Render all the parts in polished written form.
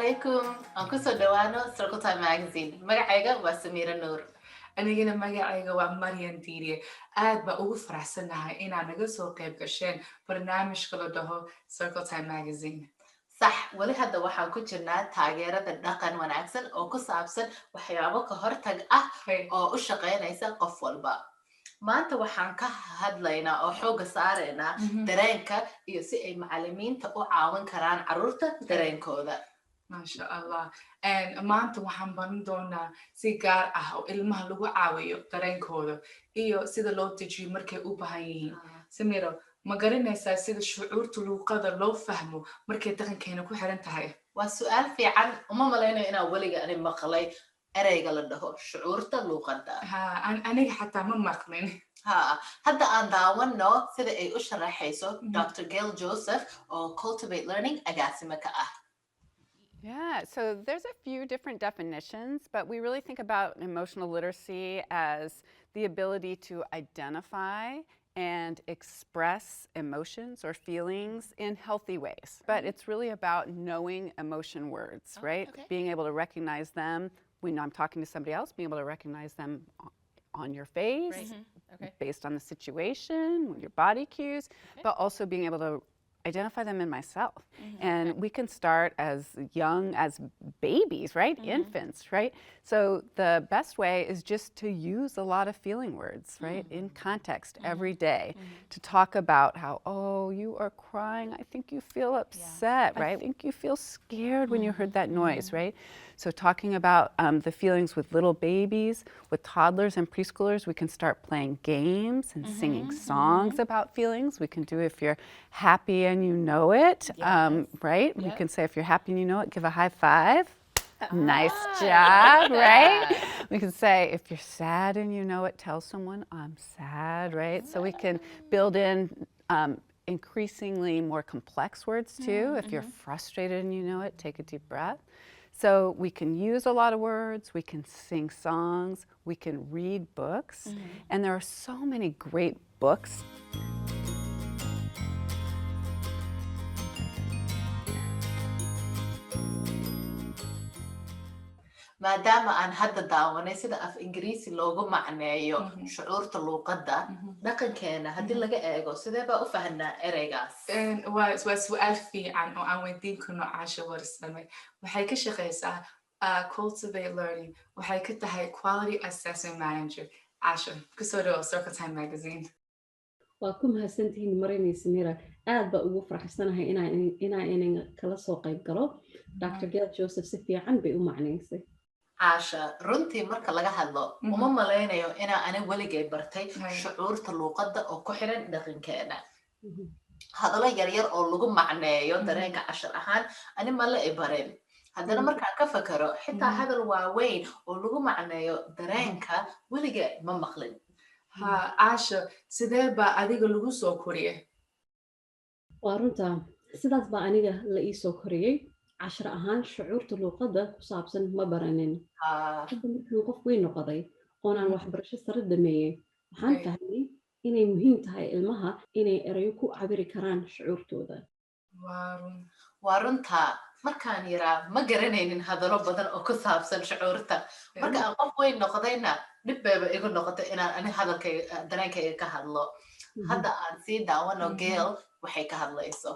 عليكم أنكسر دوانو Circle Time Magazine magacayga waa Samiira Nuur. anigana magacayga waa Maryan Diiriye. aad baan ugu faraxsanahay inaad naga soo qayb gasheen barnaamijka la dhaho Circle Time Magazine. Sax wali hadda waxaan ku jirnaa taageerada dhaqan wanaagsan oo ku saabsan waxyaabo ka hortag ah oo u shaqeynaysa qof walba. Maanta waxaan ka hadlaynaa oo xooga saaraynaa dareenka iyo si ay macallimiinta u caawin karaan carruurta dareenkooda. maasha allah maanta waxaan baran doonaa si gaar ah oo ilmaha lagu caawiyo dareenkooda iyo sida loo dejiyo markay u baahan yihiin. Samiro, ma garanaysaa sida shucuurta luuqada loo fahmo markay dhaqankeena ku xiran tahay? Waa su'aal fiican. Uma malaynayo inaan weliga ani maqlay ereyga la dhaho shucuurta luuqada. aniga xataa ma maqlin. Hadda aan daawano sida ay u sharaxayso Dr. Gail Joseph oo Cultivate Learning agaasima ka ah. Yeah, so there's a few different definitions, but we really think about emotional literacy as the ability to identify and express emotions or feelings in healthy ways. But it's really about knowing emotion words, right? Okay. Being able to recognize them when I'm talking to somebody else, being able to recognize them on your face, based on the situation, your body cues, but also being able to identify them in myself. And we can start as young as babies, right? Infants, right? So the best way is just to use a lot of feeling words, right? In context every day to talk about how, oh, you are crying. I think you feel upset, right? I think you feel scared when you heard that noise, right? So talking about the feelings with little babies, with toddlers and preschoolers, we can start playing games and singing songs about feelings. We can do if you're happy and you know it, right? We can say if you're happy and you know it, give a high five. Nice job, right? We can say if you're sad and you know it, tell someone I'm sad, right? So we can build in increasingly more complex words too. If you're frustrated and you know it, take a deep breath. So we can use a lot of words, we can sing songs, we can read books, and there are so many great books. maadaama aan hadda daawanay sida af ingiriisi loogu macneeyo shucuurta luuqada dhaqankeena haddii laga eego sidee baa u fahanaa ereygaas? waa su'aal fiican oo aan weydiin karno Caasha Warsame. waxay ka shaqaysaa Cultivate Learning. waxay ka tahay Quality Assessment Manager. Caasha, kusoo dhawo Circle Time Magazine. waa ku mahadsantihiin Maryan Samira. aad baa ugu faraxsanahay inaan kala soo qayb galo. Dr. Gail Joseph si fiican bay u macnaysay. Caasha, runtii marka laga hadlo uma malaynayo inaa ani weligay bartay shucuurta luuqada oo ku xiran dhaqankeena. hadallo yaryar oo lagu macneeyo dareenka cashar ahaan ani ma la ibareen. haddana markaan ka fakaro xitaa hadal waaweyn oo lagu macneeyo dareenka weliga ma maqlin. Caasha, sidee baa adiga lagu soo koriyey? waa runta sidaas baa aniga la ii soo koriyey. cashar ahaan shucuurta luuqada ku saabsan ma baranin. hadda markaan qof weyn noqday oonaan waxbarasho sare dhameeyey waxaan fahmay inay muhiim tahay ilmaha inay erayo ku cabiri karaan shucuurtooda. waa runta markaan yaraa ma garanaynin hadallo badan oo ku saabsan shucuurta. marka aan qof weyn noqdayna dhib bayba igu noqotay inaan ani hadalkayga dareenkayga ka hadlo. hadda aan sii daawano Gail waxay ka hadlayso.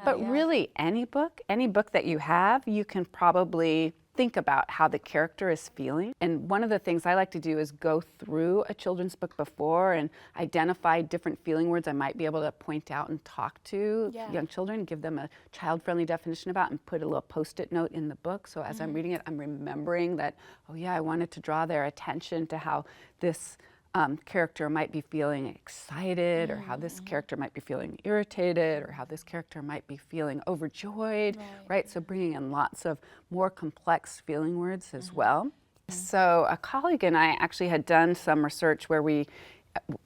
But really, any book that you have, you can probably think about how the character is feeling. And one of the things I like to do is go through a children's book before and identify different feeling words I might be able to point out and talk to young children, give them a child-friendly definition about, and put a little post-it note in the book. So as I'm reading it, I'm remembering that, oh yeah, I wanted to draw their attention to how this character might be feeling excited, or how this character might be feeling irritated, or how this character might be feeling overjoyed, right? So bringing in lots of more complex feeling words as well. So a colleague and I actually had done some research where we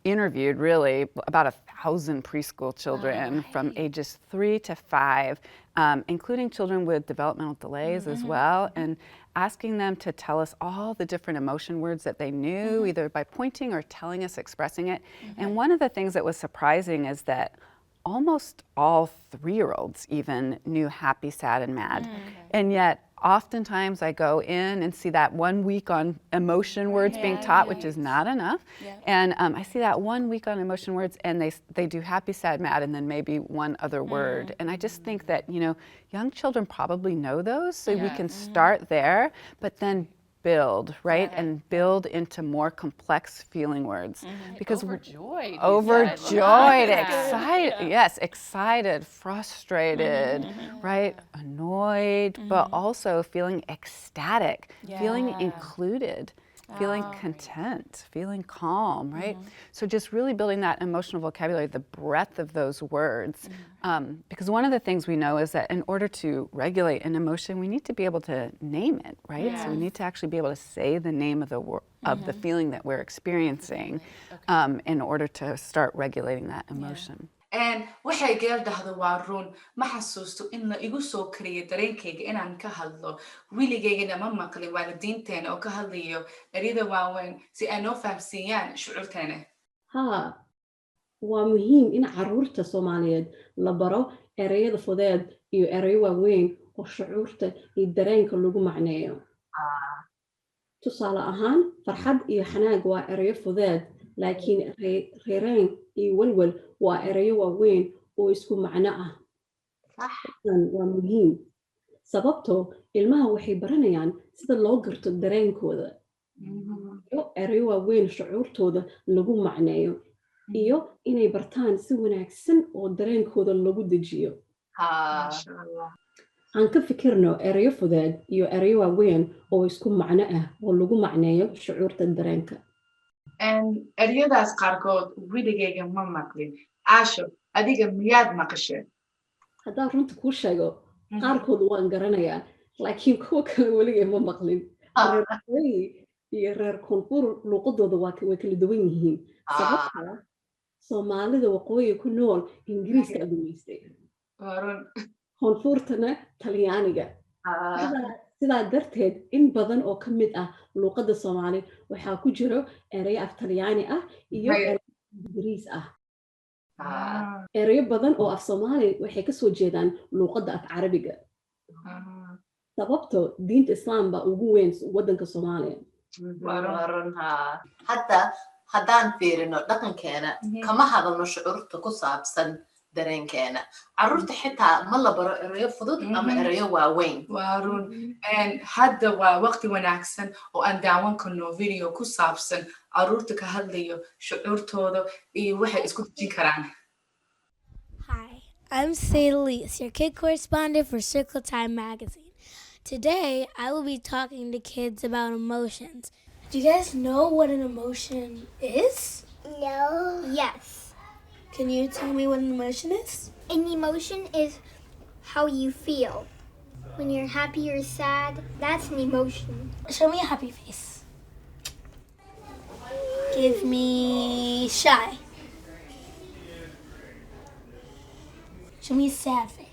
interviewed really about 1,000 preschool children from ages 3 to 5, including children with developmental delays as well, and asking them to tell us all the different emotion words that they knew, either by pointing or telling us, expressing it. And one of the things that was surprising is that almost all 3-year-olds even knew happy, sad, and mad. And yet, oftentimes I go in and see that 1 week on emotion words being taught, which is not enough. And I see that 1 week on emotion words, and they do happy, sad, mad, and then maybe one other word. And I just think that, you know, young children probably know those, so we can start there, but then build, right? And build into more complex feeling words. Because overjoyed, excited, yes, excited, frustrated, right? Annoyed, but also feeling ecstatic, feeling included, feeling content, feeling calm, right? So just really building that emotional vocabulary, the breadth of those words. Because one of the things we know is that in order to regulate an emotion, we need to be able to name it, right? So we need to actually be able to say the name of the feeling that we're experiencing in order to start regulating that emotion. waxay geel dhahdo waa run ma xasuusto in la igu soo kariyo dareenkayga inaan ka hadlo wiligaygana ma maqlin waalidiinteena oo ka hadlayo eryada waaweyn si ay noo fahamsiiyaan shucuurteena haa waa muhiim in carruurta Soomaaliyeed la baro ereyada fudeed iyo ereyo waaweyn oo shucuurta iyo dareenka lagu macneeyo tusaale ahaan farxad iyo xanaaq waa ereyo fudeed laakiin reereen iyo walwal waa ereyo waaweyn oo isku macno ah waa muhiim sababtoo ilmaha waxay baranayaan sida loo garto dareenkooda iyo ereyo waaweyn shucuurtooda lagu macneeyo iyo inay bartaan si wanaagsan oo dareenkooda lagu dejiyo aan ka fikirno ereyo fudeed iyo ereyo waaweyn oo isku macno ah oo lagu macneeyo shucuurta dareenka eryadaas qaarkood wiligayga ma maqlin caasho adiga miyaad maqasheen haddaan runta kuu sheego qaarkood waan garanayaa laakiin kuwa kale weligay ma maqlin reer waqooyi iyo reer koonfur luuqadooda way kala duwan yihiin sababta Soomaalida waqooyi ku nool Ingiriiska aduumaystay koonfurtana Talyaaniga sidaa darteed in badan oo ka mid ah luuqadda Soomaali waxaa ku jiro ereyo af Talyaani ah iyo ereyo Ingiriis ah ereyo badan oo af Soomaali waxay ka soo jeedaan luuqadda af Carabiga sababtoo diinta Islaamka ugu weyn waddanka Soomaaliya haddaan fiirino dhaqankeena kama hadalno shucuurta ku saabsan dareenkeena carruurta xitaa ma la baro ereyo fudud ama ereyo waaweyn waa run hadda waa waqti wanaagsan oo aan daawan karno video ku saabsan carruurta ka hadlayo shucuurtooda iyo waxay isku dejin karaan Hi, I'm Sadalise, your kid correspondent for Circle Time magazine. Today, I will be talking to kids about emotions. Do you guys know what an emotion is? No. Yes. Can you tell me what an emotion is? An emotion is how you feel. When you're happy or sad, that's an emotion. Show me a happy face. Give me shy. Show me a sad face.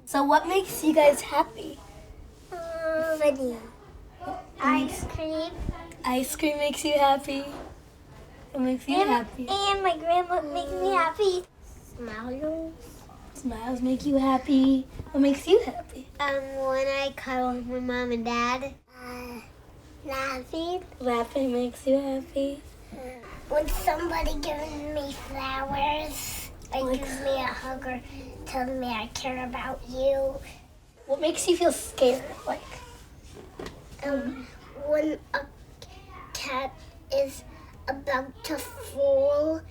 So what makes you guys happy? Funny. Ice cream. Ice cream makes you happy. What makes you happy? And my grandma makes me happy. Smiles. Smiles make you happy. What makes you happy? When I cuddle with my mom and dad. Laughing. Laughing makes you happy. When somebody gives me flowers, or gives me a hug or tells me I care about you. What makes you feel scared? Like when a cat is about to fall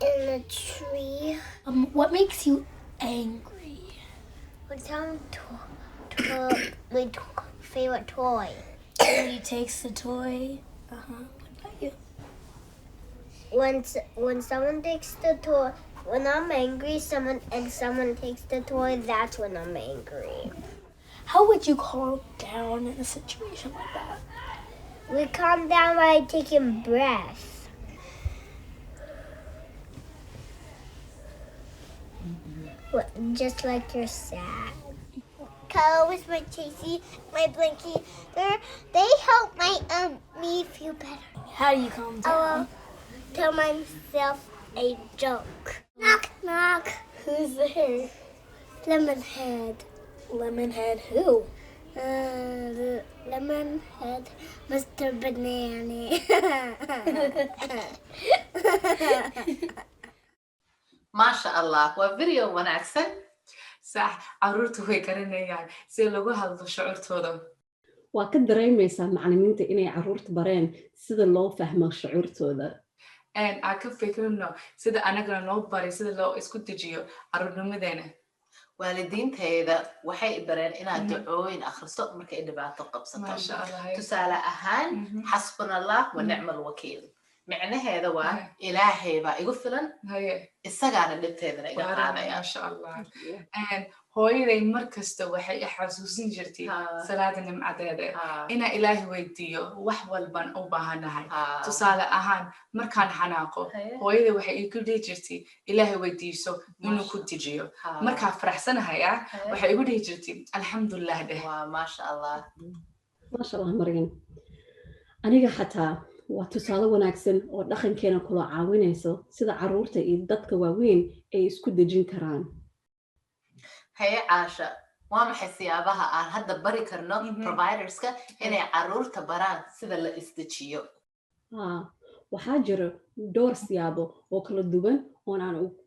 in a tree. What makes you angry? When someone took my favorite toy. When he takes the toy. What about you? When someone takes the toy, when I'm angry, someone takes the toy, that's when I'm angry. How would you calm down in a situation like that? We calm down by taking breaths. Just like you're sad. Cuddle with my Chasey, my Blinky. They help me feel better. How do you calm down? Tell myself a joke. Knock, knock. Who's there? Lemonhead. Lemonhead who? Lemonhead, Mr. Banana. maasha allah waa video wanaagsan sax caruurtu way garanayaan si lagu hadlo shucuurtooda waa ka dareemaysaa macallimiinta inay carruurta bareen sida loo fahmo shucuurtooda aan ka fikirno sida anagana loo baray sida loo isku dejiyo caruurnimadeena waalidiinteeda waxay bareen inaad ducooyin akhriso markay dhibaato qabsato tusaale ahaan xasbunallah wa nicmal wakiil micnaheeda waa ilaahay baa igu filan isagaana dhibteedana iga qaadaya maasha allah hooyaday markasta waxay xasuusin jirtay salaada nimcadeeda inaa ilaahay weydiiyo wax walban u baahanahay tusaale ahaan markaan xanaaqo hooyaday waxay igu dhihi jirtay ilaahay weydiiso inuu ku dejiyo markaa faraxsanahay waxay igu dhihi jirtay alxamdulilah dheh maasha allah Maryam aniga xataa waa tusaale wanaagsan oo dhaqankeena kula caawinayso sida carruurta iyo dadka waaweyn ay isku dejin karaan haye caasha waa maxay siyaabaha aan hadda bari karno providerska inay carruurta baraan sida la isdejiyo waxaa jira dhowr siyaabo oo kala duwan oo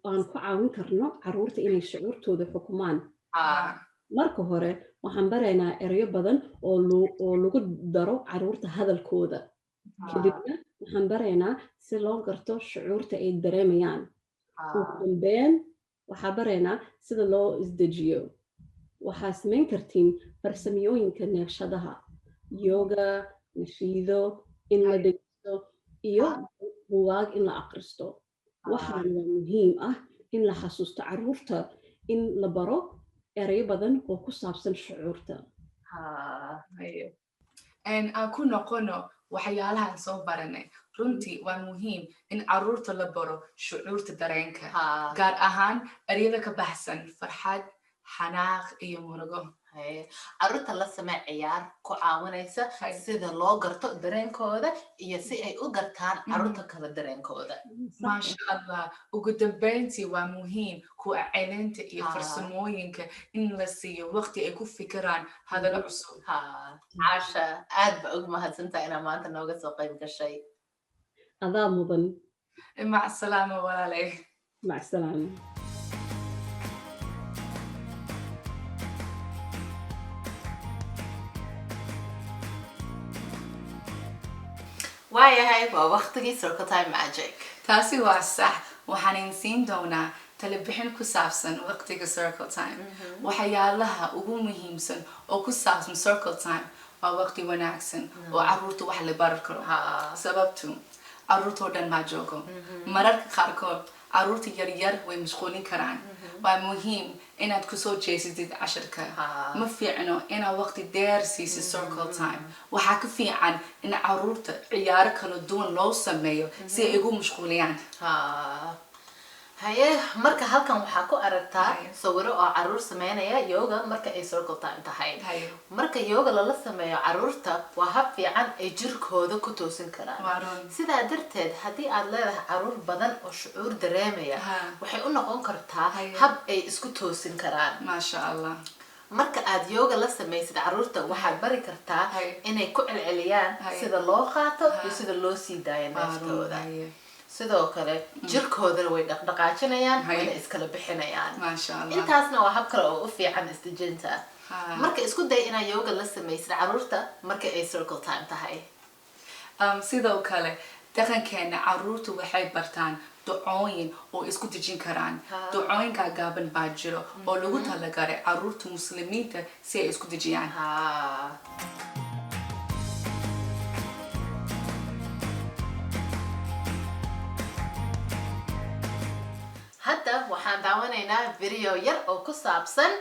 aan ku caawin karno carruurta inay shucuurtooda xukumaan marka hore waxaan baraynaa erayo badan oo lagu daro carruurta hadalkooda kadibna waxaan baraynaa si loo garto shucuurta ay dareemayaan ugu dambeyn waxaa baraynaa sida loo isdejiyo waxaa samayn kartiin farsamooyinka neefshadaha yoga nashiido in la dhegeysto iyo buugaag in la akhristo waxaana waa muhiim ah in la xasuusto carruurta in la baro erayo badan oo ku saabsan shucuurta aan ku noqono waxyaalahan soo baranay runtii waa muhiim in carruurta la baro shucuurta dareenka gaar ahaan eryada ka baxsan farxad xanaaq iyo murugo carruurta la samee ciyaar ku caawinaysa sida loo garto dareenkooda iyo si ay u gartaan carruurta kale dareenkooda maasha allah ugu dambeyntii waa muhiim ku celinta iyo farsamooyinka in la siiyo waqti ay ku fikiraan hadallo cusub caasha aad ba ugu mahadsantahay inaa maanta nooga soo qayb gashay adaa mudan mac salaama walaalay mac salaama waayahay waa waqtigii Circle Time Magic taasi waa sax waxaan idin siin doonaa talabixin ku saabsan waqtiga Circle Time waxyaalaha ugu muhiimsan oo ku saabsan Circle Time waa waqti wanaagsan oo carruurta wax la baran karo sababtu carruurta oo dhan ma joogo mararka qaarkood carruurta yaryar way mashquulin karaan waa muhiim inaad kusoo jeesatid casharka ma fiicno inaad waqti dheer siisid Circle Time waxaa ka fiican in carruurta ciyaaro kala duwan loo sameeyo si ay ugu mashquuliyaan haye marka halkan waxaa ku aragtaa sawiro oo carruur sameynaya yoga marka ay Circle Time tahay marka yoga lala sameeyo carruurta waa hab fiican ay jirkooda ku toosin karaan sidaa darteed haddii aad leedahay carruur badan oo shucuur dareemaya waxay u noqon kartaa hab ay isku toosin karaan maasha allah marka aad yoga la samaysid carruurta waxaad bari kartaa inay ku celceliyaan sida loo qaato iyo sida loo sii daayo neeftooda sidoo kale jirkoodana way dhaqdhaqaajinayaan wayna iskala bixinayaan intaasna waa hab kale oo u fiican isdejinta marka isku day inaad yoga la samaysid carruurta marka ay Circle Time tahay sidoo kale dhaqankeena carruurtu waxay bartaan ducooyin oo isku dejin karaan ducooyinka gaaban baa jiro oo lagu talagalay carruurta muslimiinta si ay isku dejiyaan hadda waxaan daawanaynaa video yar oo ku saabsan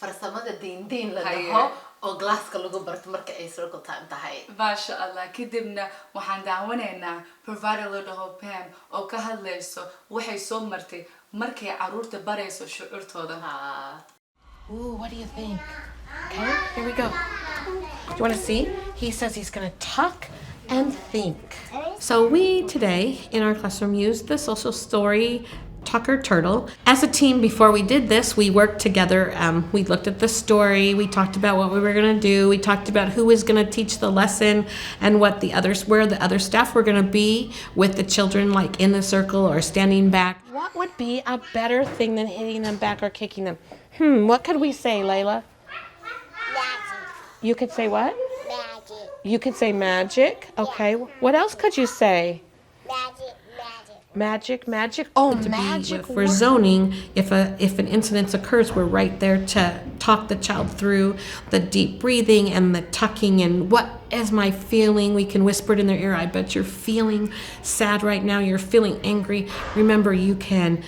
farsamada diin la dhaho oo glasska lagu barto marka ay Circle Time tahay maasha allah kadibna waxaan daawanaynaa provider la dhaho Pam oo ka hadlayso waxay soo martay markay carruurta barayso shucuurtooda Ooh, what do you think? Okay, here we go. Do you want to see? He says he's going to tuck and think. So we today in our classroom used the social story Tucker Turtle. As a team, before we did this, we worked together. We looked at the story. We talked about what we were going to do. We talked about who was going to teach the lesson and where the other staff were going to be with the children, like in the circle or standing back. What would be a better thing than hitting them back or kicking them? What could we say, Layla? Magic. You could say what? Magic. You could say magic. Okay. What else could you say? Magic. Oh, magic. If we're zoning, if an incident occurs, we're right there to talk the child through the deep breathing and the tucking and what is my feeling. We can whisper it in their ear. I bet you're feeling sad right now. You're feeling angry. Remember, you can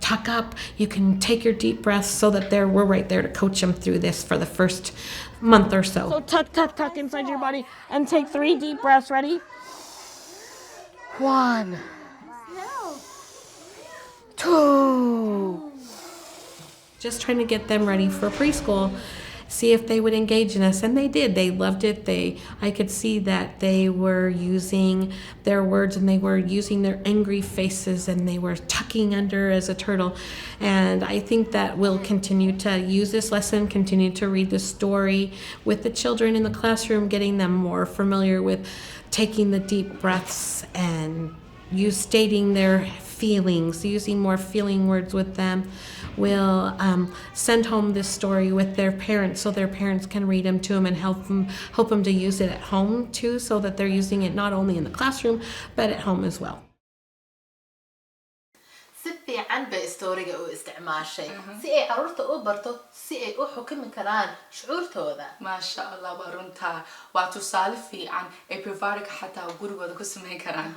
tuck up. You can take your deep breaths so that we're right there to coach them through this for the first month or so. So tuck inside your body and take 3 deep breaths. Ready? 1, 2. Just trying to get them ready for preschool, see if they would engage in us, and they did. They loved it. I could see that they were using their words and they were using their angry faces and they were tucking under as a turtle. And I think that we'll continue to use this lesson, continue to read the story with the children in the classroom, getting them more familiar with taking the deep breaths and stating their feelings, using more feeling words with them. We'll send home this story with their parents so their parents can read them to them and help them to use it at home too, so that they're using it not only in the classroom but at home as well. si fiican bay stooriga u isticmaashay si ay carruurta u barto si ay u xukumi karaan shucuurtooda. maasha allah waa runtaa waa tusaale fiican ay providerka xataa gurigooda ku samayn karaan.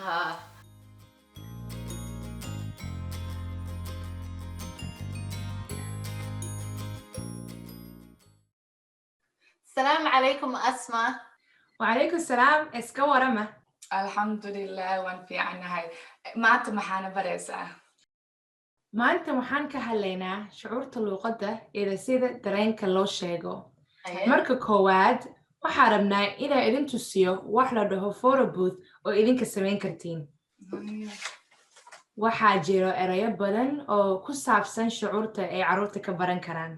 السلام عليكم أسماء. وعليكم السلام. iska warama. alxamdulilah waan fiicannahay. maanta maxaana baraysaa? maanta waxaan ka hadlaynaa shucuurta luuqadda iyo sida dareenka loo sheego. marka koowaad waxaan rabnaa inaan idin tusiyo wax la dhaho photo booth oo idinka samayn kartiin. waxaa jiro erayo badan oo ku saabsan shucuurta ay carruurta ka baran karaan.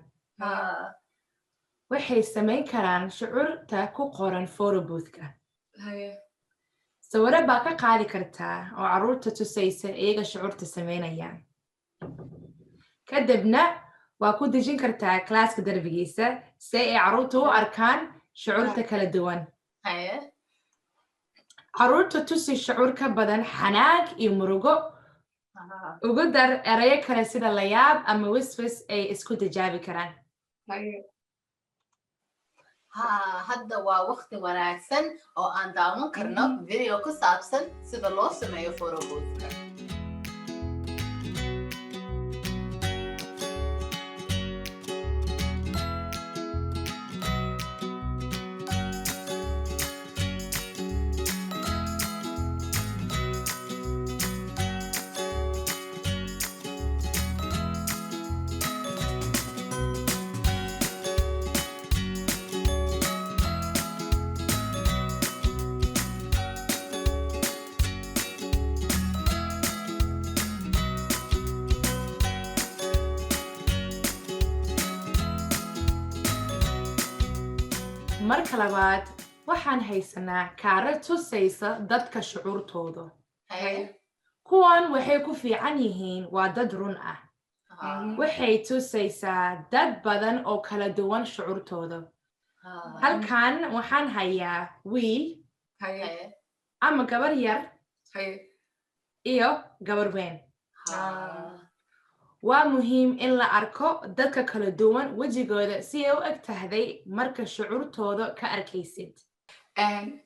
waxay samayn karaan shucuurta ku qoran photo boothka. sawirro baa ka qaadi kartaa oo carruurta tusaysa iyaga shucuurta samaynayaan. kadibna waa ku dejin kartaa klaaska darbigiisa si ay carruurta u arkaan shucuurta kala duwan. carruurta tusi shucuur ka badan xanaag iyo murugo. ugu dar erayo kale sida layaab ama wiswis ay isku tijaabi karaan. hadda waa waqti wanaagsan oo aan daawan karno video ku saabsan sida loo sameeyo photo boothka. marka labaad waxaan haysanaa kaarar tusaysa dadka shucuurtooda. kuwan waxay ku fiican yihiin waa dad run ah. waxay tusaysaa dad badan oo kala duwan shucuurtooda. halkan waxaan hayaa wiil ama gabar yar iyo gabar weyn. waa muhiim in la arko dadka kala duwan wejigooda si ay u eg tahday marka shucuurtooda ka arkaysid.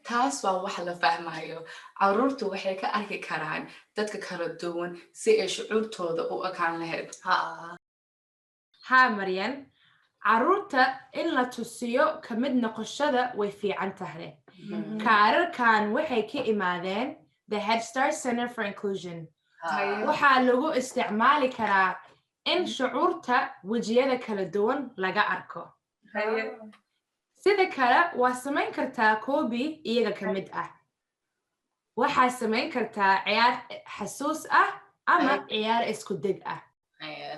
taas waa wax la fahmayo. carruurtu waxay ka arki karaan dadka kala duwan si ay shucuurtooda u ekaan lahayd. maryan, carruurta in la tusiyo ka mid noqoshada way fiican tahay. kaararkan waxay ka imaadeen the Head Start Center for Inclusion. waxaa lagu isticmaali karaa in shucuurta wejiyada kala duwan laga arko. sida kale waa samayn kartaa koobi iyaga ka mid ah. waxaa samayn kartaa ciyaar xasuus ah ama ciyaar isku deg ah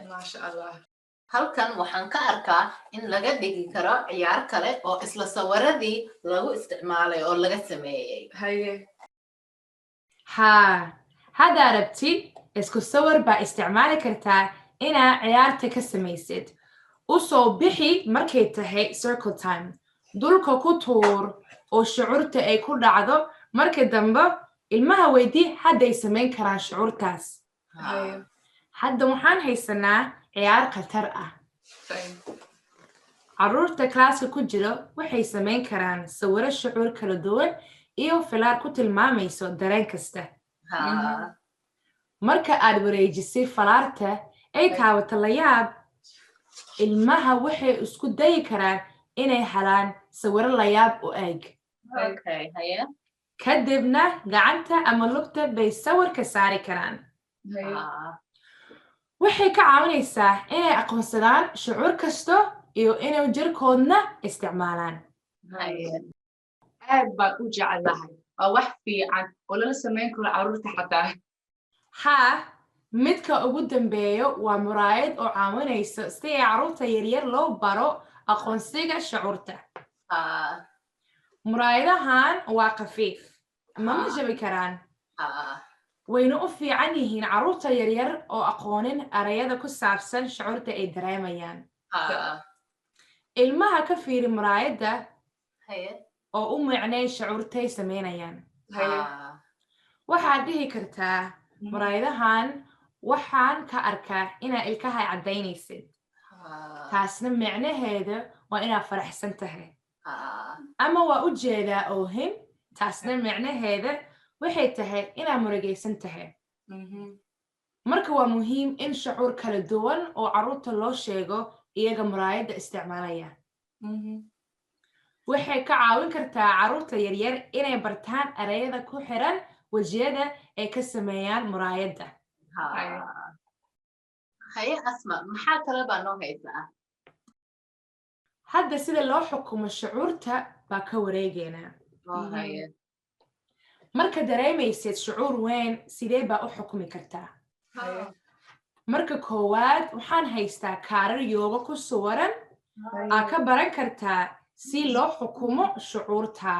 maasha allah halkan waxaan ka arkaa in laga dhigi karo ciyaar kale oo isla sawiradii lagu isticmaalay oo laga sameeyay haye haa haddaa rabtid isku sawir baa isticmaali kartaa inaa ciyaarta ka samaysid u soo bixi markay tahay circle time dulka ku tuur oo shucuurta ay ku dhacdo marka dambe ilmaha weydii hadday samayn karaan shucuurtaas hadda waxaan haysanaa ciyaar khatar ah carruurta klaaska ku jiro waxay samayn karaan sawiro shucuur kala duwan iyo filaar ku tilmaamayso dareen kasta marka aad wareejisay falaarta ay taabato la yaab ilmaha waxay isku dayi karaan inay helaan sawiro la yaab u eg kadibna gacanta ama lugta bay sawirka saari karaan waxay ka caawinaysaa inay aqoonsadaan shucuur kasto iyo inay jirkoodna isticmaalaan aad baan u jecelahay waa wax fiican oo lala samayn karo carruurta xataa haa midka ugu dambeeyo waa muraayad oo caawinayso si ay carruurta yaryar loo baro aqoonsiga shucuurta muraayadahan waa khafiif mama jabi karaan wayna u fiican yihiin carruurta yaryar oo aqoonin erayada ku saabsan shucuurta ay dareemayaan ilmaha ka fiiri muraayadda oo u micnay shucuurtay samaynayaan waxaad dhihi kartaa muraayadahan waxaan ka arkaa inaa ilkaha caddaynaysid taasna micnaheeda waa inaad faraxsan tahay ama waa u jeedaa oohin taasna micnaheeda waxay tahay inaad murugaysan tahay marka waa muhiim in shucuur kala duwan oo carruurta loo sheego iyaga muraayadda isticmaalaya waxay ka caawin kartaa carruurta yaryar inay bartaan erayada ku xiran wejiyada ay ka sameeyaan muraayadda haye asma maxaa kale baa noo haysaa hadda sida loo xukumo shucuurta baa ka wareegaynaa marka dareemaysid shucuur weyn sidee baa u xukumi kartaa marka koowaad waxaan haystaa kaarar yooga ku suwaran aa ka baran kartaa si loo xukumo shucuurta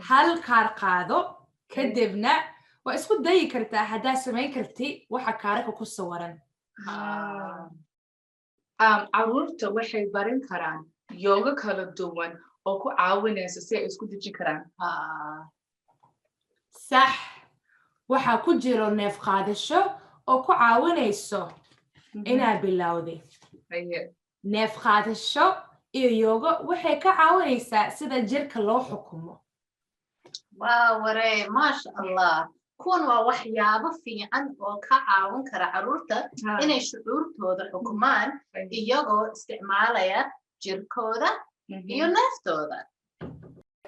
hal kaar qaado kadibna waa isku dayi kartaa haddaad samayn karti waxa kaararka ku sawaran carruurta waxay barin karaan yooga kala duwan oo ku caawinaysa si ay isku deji karaan sax waxaa ku jiro neef qaadasho oo ku caawinayso inaad bilowday neef qaadasho iyo yooga waxay ka caawinaysaa sida jirka loo xukumo waree maasha allah kuwan waa waxyaabo fiican oo ka caawin kara carruurta inay shucuurtooda xukumaan iyagoo isticmaalaya jirkooda iyo neeftooda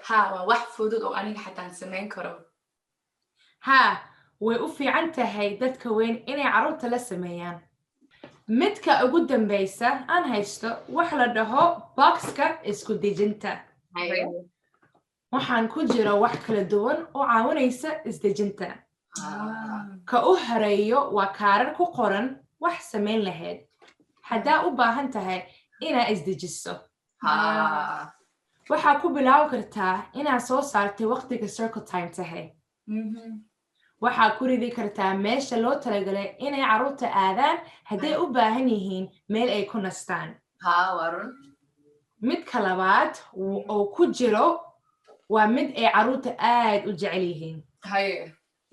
waa wax fudud oo aniga xataan samayn karo haa way u fiican tahay dadka weyn inay carruurta la sameeyaan midka ugu dambaysa aan haysto wax la dhaho boxka isku dejinta waxaan ku jiro wax kala duwan oo caawinaysa isdejinta ka u horeeyo waa kaarar ku qoran wax samayn lahayd haddaa u baahan tahay inaad isdejiso waxaa ku bilaabi kartaa inaad soo saartay waqtiga circle time tahay waxaa ku ridi kartaa meesha loo talagalay inay carruurta aadaan hadday u baahan yihiin meel ay ku nastaan midka labaad oo ku jiro waa mid ay carruurta aad u jecel yihiin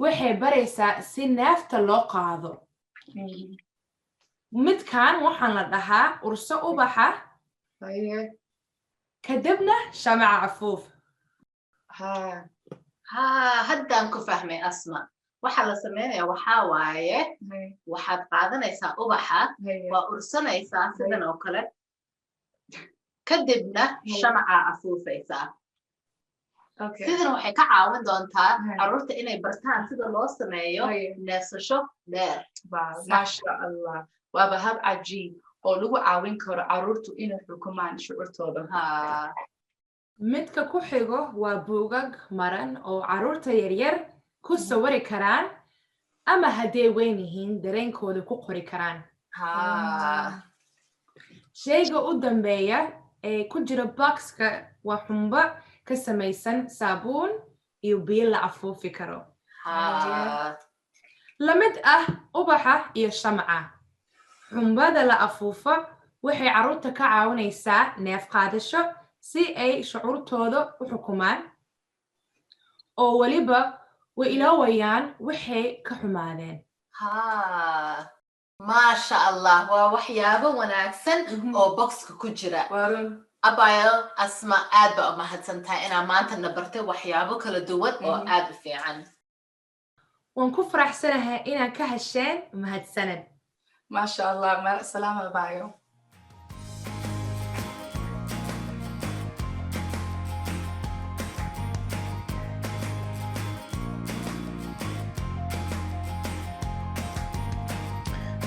waxay baraysaa si neefta loo qaado midkan waxaan la dhahaa urso ubaxa kadibna shamaca cafuuf haddaan ku fahmay asma waxaa la sameynaya waxaa waaye waxaad qaadanaysaa ubaxa waa ursanaysaa sidan oo kale kadibna shamaca afuufaysaa sidan waxay ka caawin doontaa carruurta inay bartaan sida loo sameeyo neefsasho dheer maasha allah waaba hab cajiib oo lagu caawin karo carruurtu inay xukumaan shucuurtooda midka ku xigo waa buugag maran oo carruurta yaryar ku sawiri karaan ama hadday weyn yihiin dareenkooda ku qori karaan shayga u dambeeya ee ku jira boxka waa xumbo ka samaysan saabuun iyo biyo la afuufi karo la mid ah ubaxa iyo shamca xumbada la afuufa waxay carruurta ka caawinaysaa neef qaadasho si ay shucuurtooda u xukumaan oo weliba way ilaawayaan waxay ka xumaadeen maasha allah waa waxyaabo wanaagsan oo boxka ku jira abayo asma aad baa u mahadsantahay inaa maanta na bartay waxyaabo kala duwan oo aad u fiican waan ku faraxsanahay inaan ka hesheen mahadsanad maasha allah salaama abayo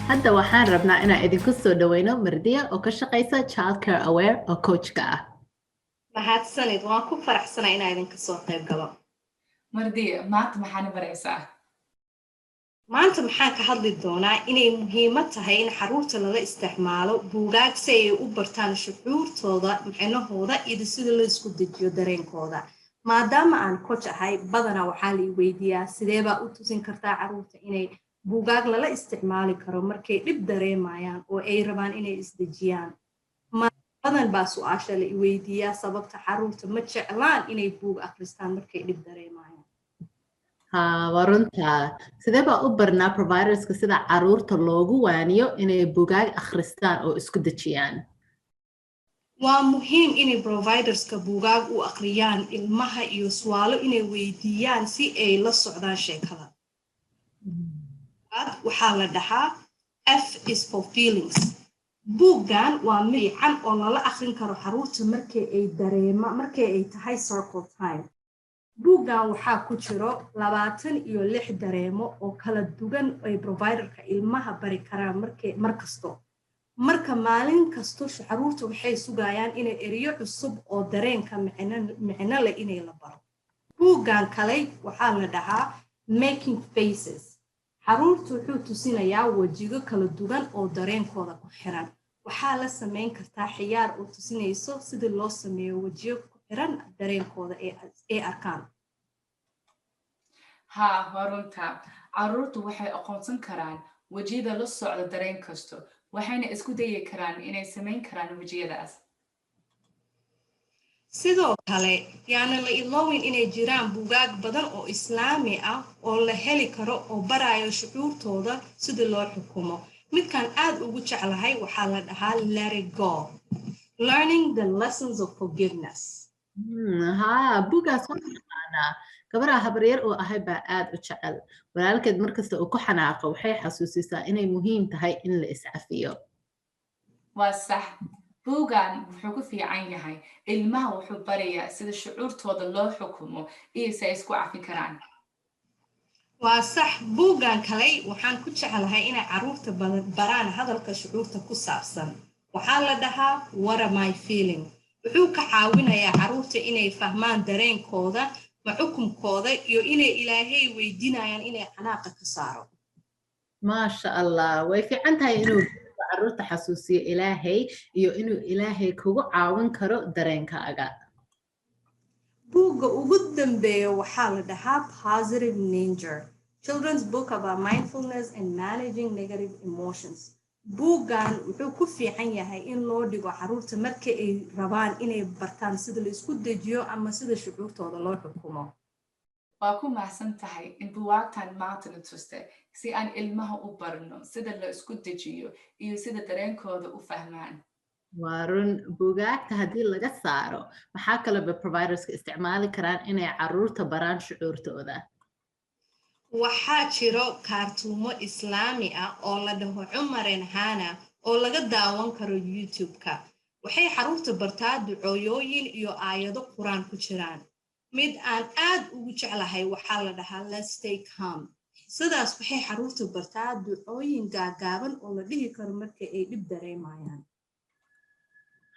hadda waxaan rabnaa inaan idinku soo dhaweyno mardiya oo ka shaqaysa child care aware oo coachka ah mahadsanid waan ku faraxsanaa inaan idinka soo qayb galo mardiya maanta maxaana baraysaa maanta maxaan ka hadli doonaa inay muhiimad tahay in carruurta lala isticmaalo buugaag si ay u bartaan shucuurtooda micnahooda iyo sida la isku dejiyo dareenkooda maadaama aan coach ahay badanaa waxaa la i weydiiyaa sideebaa u tusin kartaa carruurta inay buugaag lala isticmaali karo markay dhib dareemayaan oo ay rabaan inay isdejiyaan badan baa su-aasha la i weydiiyaa sababta carruurta ma jeclaan inay buug akhristaan markay dhib dareemayaan waa runta sidee baa u barnaa providerska sida carruurta loogu waaniyo inay buugaag akhristaan oo isku dejiyaan waa muhiim inay providerska buugaag u akhriyaan ilmaha iyo su'aalo inay weydiiyaan si ay la socdaan sheekada waxaa la dhahaa F is for feelings buuggan waa miican oo lala akhrin karo carruurta markay ay tahay circle time buuggan waxaa ku jiro 26 dareemo oo kala duwan ay providerka ilmaha bari karaan markasto marka maalin kasto carruurta waxay sugayaan inay eriyo cusub oo dareenka micno leh inay la baro buuggan kale waxaa la dhahaa making faces carruurtu wuxuu tusinayaa wajigo kala duwan oo dareenkooda ku xiran waxaa la samayn kartaa xiyaar oo tusinayso sida loo sameeyo wajigo ku xiran dareenkooda ee arkaan waa runta carruurtu waxay aqoonsan karaan wejiyada la socda dareen kasto waxayna isku dayi karaan inay samayn karaan wejiyadaas sidoo kale yaana la iloowin inay jiraan buugaag badan oo islaami ah oo la heli karo oo barayo shucuurtooda sida loo xukumo midkan aad ugu jeclahay waxaa la dhahaa let it go learning the lessons of forgiveness buugaas waxaana gabadha habaryar oo ahay baa aad u jecel walaalkeed markasta uu ku xanaaqo waxay xasuusisaa inay muhiim tahay in la iscafiyo waa sax buuggan wuxuu ku fiican yahay ilmaha wuxuu barayaa sida shucuurtooda loo xukumo iyo si ay isku cafin karaan waa sax buuggan kale waxaan ku jeclahay inay carruurta baraan hadalka shucuurta ku saabsan waxaa la dhahaa what am I feeling wuxuu ka caawinayaa carruurta inay fahmaan dareenkooda ma xukunkooda iyo inay ilaahay weydiinayaan inay xanaaqa ka saaro maasha allah way fiican tahay inuu carruurta xasuusiyo ilaahay iyo inuu ilaahay kugu caawin karo dareenkaaga buugga ugu dambeeya waxaa la dhahaa positive nature children's book about mindfulness and managing negative emotions buuggan wuxuu ku fiican yahay in loo dhigo carruurta marka ay rabaan inay bartaan sida la isku dejiyo ama sida shucuurtooda loo xukumo waa ku mahadsan tahay in buwaagtan maanta na tuste si aan ilmaha u barno sida la isku dejiyo iyo sida dareenkooda u fahmaan waa run buugaagta haddii laga saaro maxaa kaleba providerska isticmaali karaan inay carruurta baraan shucuurtooda waxaa jiro kaartuumo islaami ah oo la dhaho Cumaren Hana oo laga daawan karo YouTube-ka waxay carruurta bartaa ducooyooyin iyo aayado quraan ku jiraan mid aan aad ugu jeclahay waxaa la dhahaa let's stay calm sidaas waxay carruurta bartaa ducooyin gaagaaban oo la dhihi karo marka ay dhib dareemayaan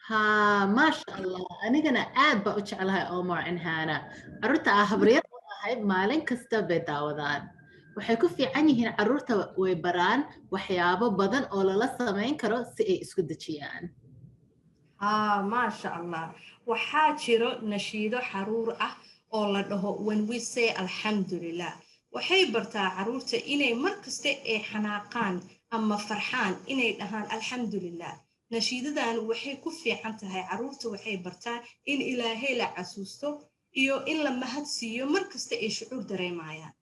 ها ما شاء الله أنا aad baa u jeclahay Omar and Hannah carruurta habriyad u ahay maalin kasta bay daawadaan waxay ku fiican yihiin carruurta way baraan waxyaabo badan oo lala samayn karo si ay isku dejiyaan ما شاء الله waxaa jiro nashiido xaruur ah oo la dhaho when we say alxamdulillah waxay bartaa carruurta inay mar kasta ay xanaaqaan ama farxaan inay dhahaan alxamdulillah nashiidadan waxay ku fiican tahay carruurta waxay bartaan in ilaahay la casuusto iyo in la mahad siiyo mar kasta ay shucuur dareemayaan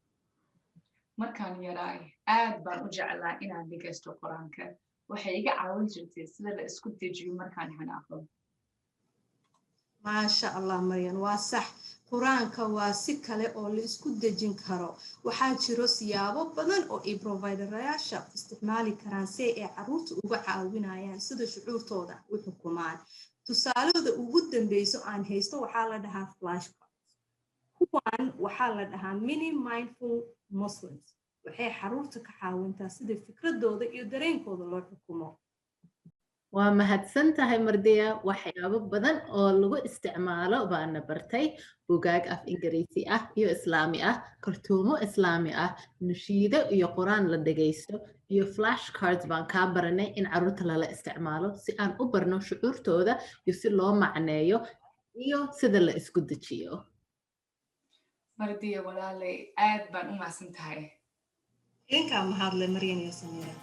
markaan yaraay aad baan u jeclaa inaan dhegaysto quraanka waxay iga caawin jirtay sida la isku dejiyo markaan xanaaqo maasha allah maryan waa sax quraanka waa si kale oo la isku dejin karo waxaa jiro siyaabo badan oo ay providerayaasha isticmaali karaan si ay carruurta uga caawinayaan sida shucuurtooda u xukumaan tusaalada ugu dambeyso aan haysto waxaa la dhahaa flashcards kuwan waxaa la dhahaa mini mindful muslims waxay carruurta ka caawintaa sida fikradooda iyo dareenkooda loo xukumo waa mahadsan tahay mardiya waxyaabo badan oo lagu isticmaalo baana bartay bugaag af ingiriisi ah iyo islaami ah kartuumo islaami ah nashiido iyo quraan la dhagaysto iyo flashcards baan kaa baranay in carruurta lala isticmaalo si aan u barno shucuurtooda iyo si loo macneeyo iyo sida la isku dejiyo mardiya walaalay aad baan u mahadsan tahay idinkaa mahadle maryan iyo samiira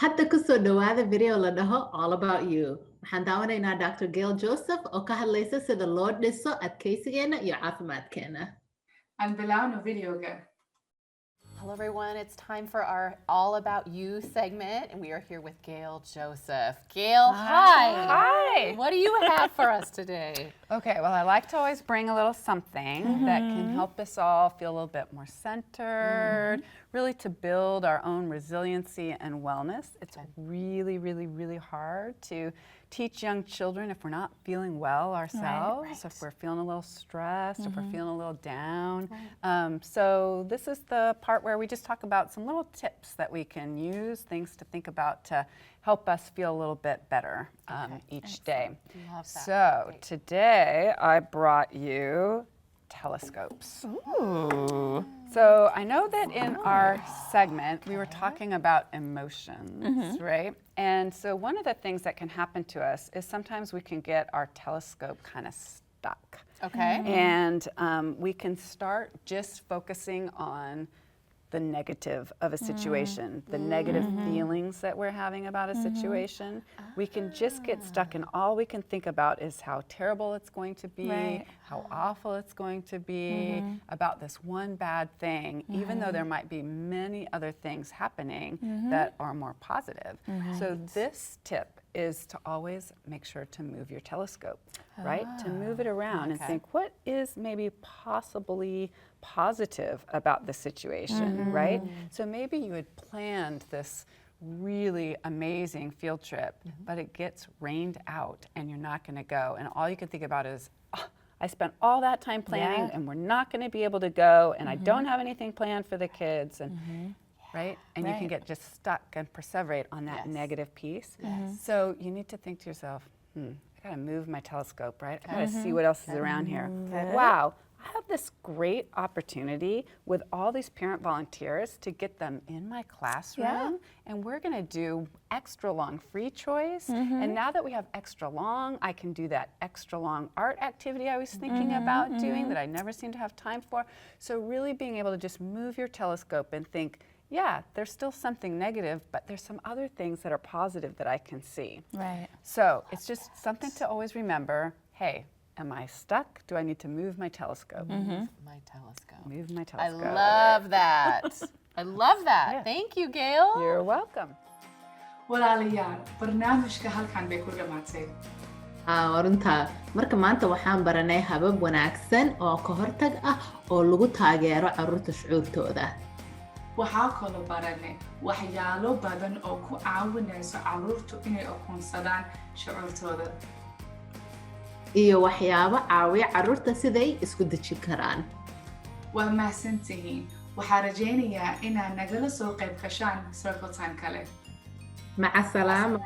hadda ku soo dhawaada video la dhaho all about you waxaan daawanaynaa Dr. Gail Joseph oo ka hadlaysa sida loo dhiso adkaysigeena iyo caafimaadkeena aan bilaawno videoga Hello everyone, it's time for our All About You segment and we are here with Gail Joseph. Gail, hi. Hi. What do you have for us today? Okay, well, I like to always bring a little something that can help us all feel a little bit more centered, really to build our own resiliency and wellness. It's really, really, really hard to teach young children if we're not feeling well ourselves, if we're feeling a little stressed, if we're feeling a little down. So this is the part where we just talk about some little tips that we can use, things to think about to help us feel a little bit better each day. Love that. So today I brought you telescopes. Ooh. So I know that in our segment we were talking about emotions, right? And so one of the things that can happen to us is sometimes we can get our telescope kind of stuck. Okay. And we can start just focusing on the negative of a situation, the negative feelings that we're having about a situation. We can just get stuck and all we can think about is how terrible it's going to be, how awful it's going to be, about this one bad thing, even though there might be many other things happening that are more positive. So this tip is to always make sure to move your telescope, right? To move it around and think, what is maybe possibly positive about the situation, right? So maybe you had planned this really amazing field trip, but it gets rained out and you're not gonna go. And all you can think about is, oh, I spent all that time planning and we're not gonna be able to go and I don't have anything planned for the kids. And right? And you can get just stuck and perseverate on that negative piece. So you need to think to yourself, I gotta move my telescope, right? I gotta see what else is around here. Wow, I have this great opportunity with all these parent volunteers to get them in my classroom and we're gonna do extra long free choice. And now that we have extra long, I can do that extra long art activity I was thinking about doing that I never seem to have time for. So really being able to just move your telescope and think, yeah, there's still something negative, but there's some other things that are positive that I can see. Right. So it's just something to always remember, hey, am I stuck? Do I need to move my telescope? Move my telescope. Move my I telescope. love that. I love that. Yeah. Thank you, Gail. You're welcome. walaalayaal barnaamijka halkan bay ku dhamaatay runtaa marka maanta waxaan baranay habab wanaagsan oo ka hortag ah oo lagu taageero carruurta shucuurtooda waxaa kaloo baranay waxyaalo badan oo ku caawinayso carruurtu inay aqoonsadaan shucuurtooda iyo waxyaabo caawiya carruurta siday isku dejin karaan waa mahadsantihiin waxaan rajaynayaa inaad nagala soo qayb gashaan circle time kale maca salaama